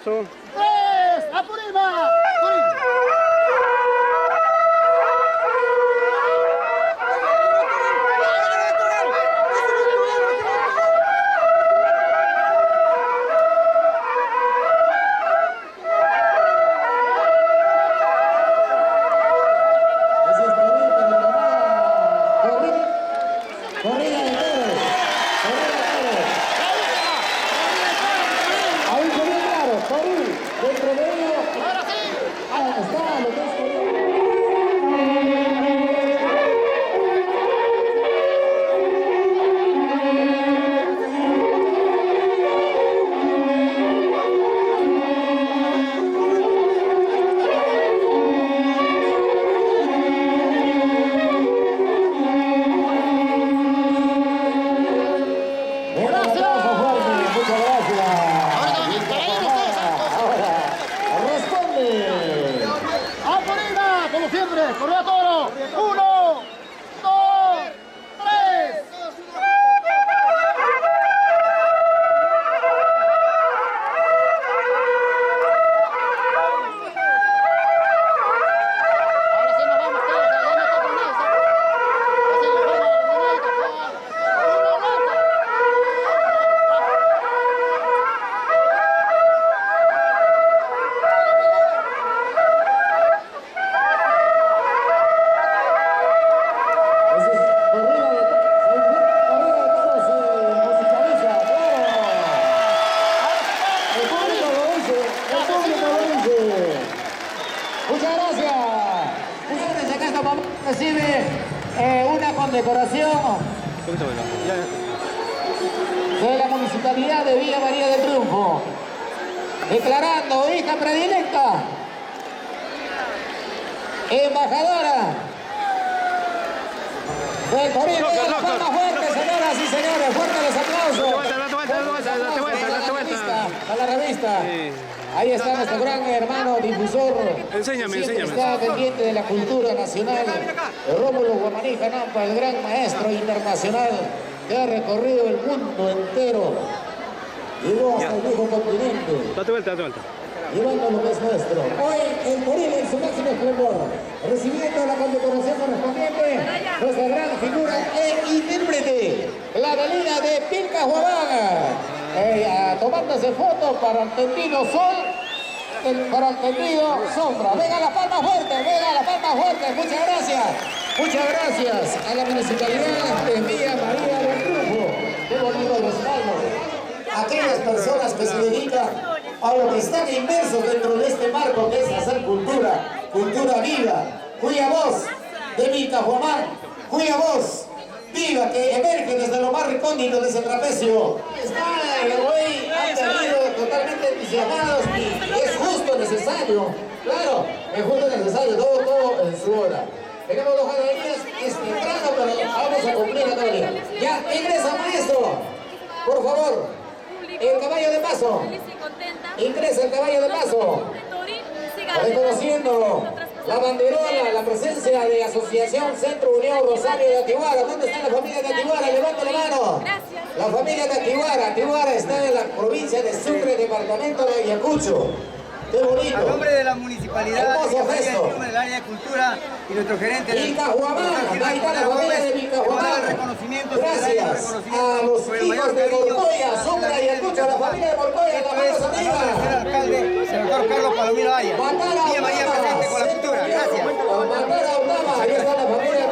eso. ¡Tres! ¡Apurima! Recibe una condecoración de la Municipalidad de Villa María del Triunfo, declarando hija predilecta, embajadora del Torino. Palmas fuertes, señoras y señores, fuertes los aplausos. Date vuelta. A la revista. Sí. Ahí está nuestro gran hermano difusor. Enséñame. Está pendiente de la cultura nacional. Rómulo Guamaní Janampa, el gran maestro internacional que ha recorrido el mundo entero. Llegó hasta el viejo continente. Date vuelta. Llevando lo que es nuestro. Hoy el Torino en su máximo esplendor, recibiendo la condecoración correspondiente, nuestra gran figura e intérprete, la avenida de Pilcahuamán, tomándose fotos para el tendido sol, para el tendido sombra. Venga la palma fuerte, muchas gracias a la Municipalidad de Villa María del Triunfo. Qué bonito respaldo. Aquellas personas que se dedican a lo que están inmersos dentro de este marco que es hacer cultura viva, cuya voz de Pilcahuamán, cuya voz viva que emerge desde lo más recóndito de ese trapecio. Está el güey, han salido totalmente entusiasmados y es justo necesario, claro, es justo necesario, todo en su hora. Tenemos dos galerías, es temprano, pero vamos a cumplir la tarea. Ya, ingresa maestro, por favor. El caballo de paso. Ingresa el caballo de paso. Reconociendo la banderola, la presencia de Asociación Centro Unión Rosario de Atihuara. ¿Dónde está la familia de Atihuara? Levanta la mano. La familia de Atihuara. Atihuara está en la provincia de Sucre, departamento de Ayacucho. Qué bonito. A nombre de la municipalidad, del área de cultura y nuestro gerente de Pilcahuamán, ahí está la familia de Pilcahuamán. Gracias a los hijos de Morcoya, Sucre y Ayacucho, la familia de Morcoya, la manos arriba. El alcalde, señor Carlos Palomino Aya. Villa María presente con la cultura. Gracias. Ahí está la familia